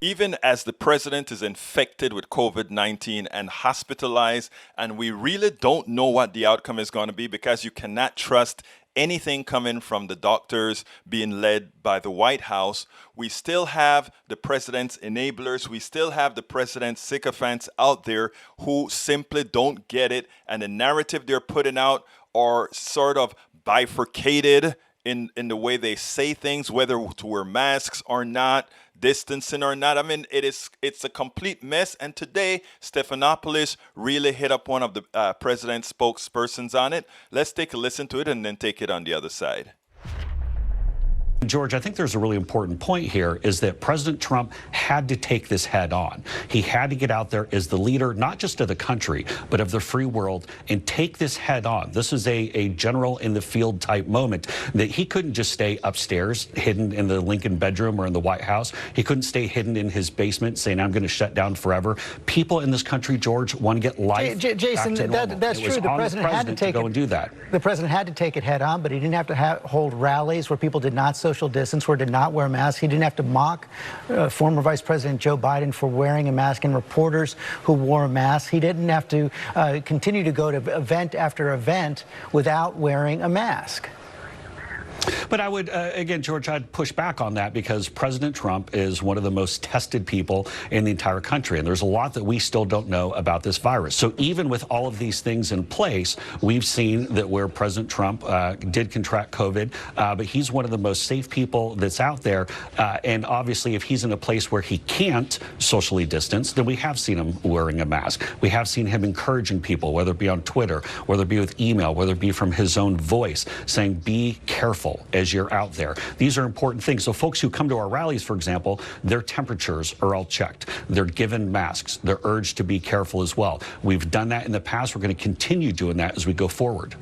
Even as the president is infected with COVID-19 and hospitalized, and we really don't know what the outcome is going to be because you cannot trust anything coming from the doctors being led by the White House, we still have the president's enablers. We still have the president's sycophants out there who simply don't get it. And the narrative they're putting out are sort of bifurcated in the way they say things, whether to wear masks or not, distancing or not. I mean, it's a complete mess. And today, Stephanopoulos really hit up one of the president's spokespersons on it. Let's take a listen to it and then take it on the other side. George, I think there's a really important point here is that President Trump had to take this head on. He had to get out there as the leader, not just of the country, but of the free world, and take this head on. This is a general in the field type moment that he couldn't just stay upstairs, hidden in the Lincoln bedroom or in the White House. He couldn't stay hidden in his basement saying, I'm going to shut down forever. People in this country, George, want to get life Jason, back to that's true. The president had to take go and do that. The president had to take it head on, but he didn't have to hold rallies where people did not social distance, where did not wear masks. He didn't have to mock former Vice President Joe Biden for wearing a mask and reporters who wore a mask. He didn't have to continue to go to event after event without wearing a mask. But I would, again, George, I'd push back on that because President Trump is one of the most tested people in the entire country. And there's a lot that we still don't know about this virus. So even with all of these things in place, we've seen that where President Trump did contract COVID, but he's one of the most safe people that's out there. And obviously, if he's in a place where he can't socially distance, then we have seen him wearing a mask. We have seen him encouraging people, whether it be on Twitter, whether it be with email, whether it be from his own voice, saying, be careful as you're out there. These are important things. So folks who come to our rallies, for example, their temperatures are all checked. They're given masks. They're urged to be careful as well. We've done that in the past. We're going to continue doing that as we go forward.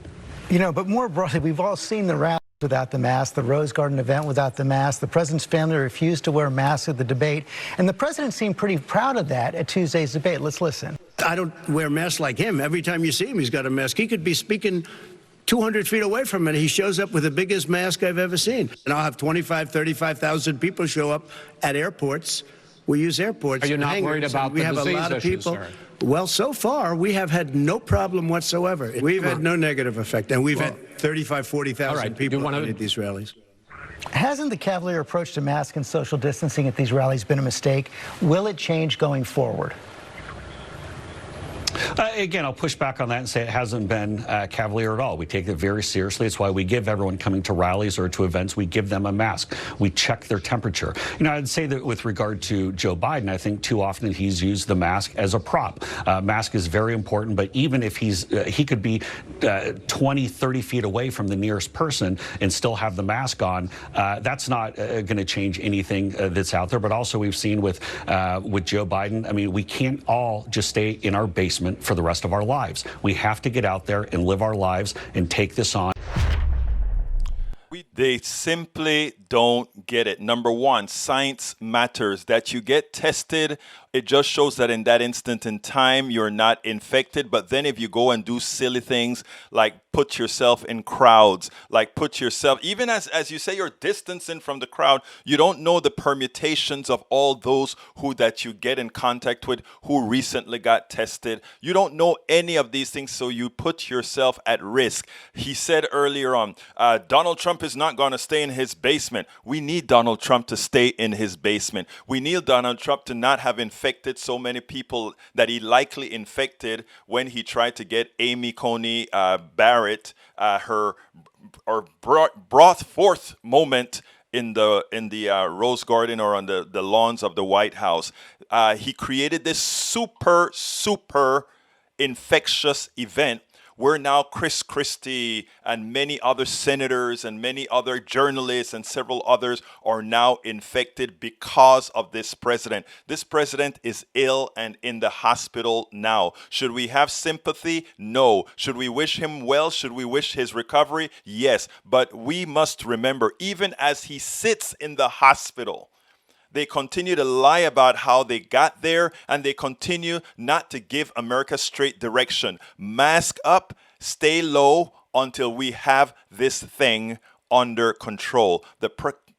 You know, but more broadly, we've all seen the rallies without the mask, the Rose Garden event without the mask. The president's family refused to wear masks at the debate. And the president seemed pretty proud of that at Tuesday's debate. Let's listen. I don't wear masks like him. Every time you see him, he's got a mask. He could be speaking 200 feet away from it. He shows up with the biggest mask I've ever seen. And I'll have 25, 35,000 people show up at airports. We use airports. Are you not worried about the disease issue, sir? Well, so far, we have had no problem whatsoever. We've had no negative effect. And we've had 35, 40,000 people at these rallies. Hasn't the cavalier approach to mask and social distancing at these rallies been a mistake? Will it change going forward? Again, I'll push back on that and say it hasn't been cavalier at all. We take it very seriously. It's why we give everyone coming to rallies or to events, we give them a mask. We check their temperature. You know, I'd say that with regard to Joe Biden, I think too often he's used the mask as a prop. Mask is very important, but even if he could be 20, 30 feet away from the nearest person and still have the mask on, that's not going to change anything that's out there. But also we've seen with Joe Biden, I mean, we can't all just stay in our basement for the rest of our lives. We have to get out there and live our lives and take this on. They simply don't get it. Number one, science matters. That you get tested, it just shows that in that instant in time, you're not infected. But then if you go and do silly things like put yourself in crowds, like put yourself, even as you say, you're distancing from the crowd, you don't know the permutations of all those that you get in contact with who recently got tested. You don't know any of these things, so you put yourself at risk. He said earlier on, Donald Trump is not going to stay in his basement. We need Donald Trump to stay in his basement. We need Donald Trump to not have infected so many people that he likely infected when he tried to get Amy Coney Barrett brought forth moment in the Rose Garden or on the lawns of the White House. He created this super infectious event where now Chris Christie and many other senators and many other journalists and several others are now infected because of this president. This president is ill and in the hospital now. Should we have sympathy? No. Should we wish him well? Should we wish his recovery? Yes. But we must remember, even as he sits in the hospital, they continue to lie about how they got there, and they continue not to give America straight direction. Mask up, stay low until we have this thing under control. The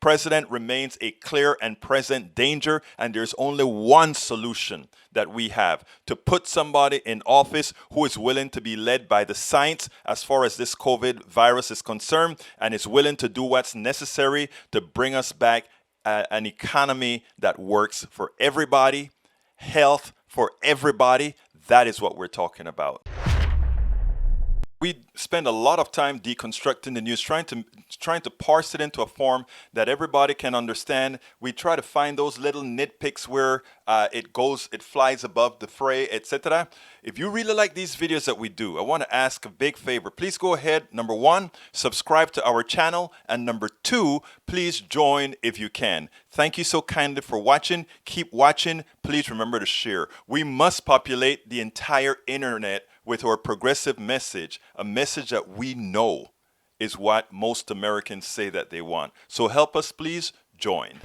president remains a clear and present danger, and there's only one solution that we have: to put somebody in office who is willing to be led by the science as far as this COVID virus is concerned, and is willing to do what's necessary to bring us back an economy that works for everybody, health for everybody. That is what we're talking about. We spend a lot of time deconstructing the news, trying to parse it into a form that everybody can understand. We try to find those little nitpicks where it flies above the fray, etc. If you really like these videos that we do, I want to ask a big favor. Please go ahead. Number one, subscribe to our channel. And number two, please join if you can. Thank you so kindly for watching. Keep watching. Please remember to share. We must populate the entire internet with our progressive message, a message that we know is what most Americans say that they want. So help us, please join.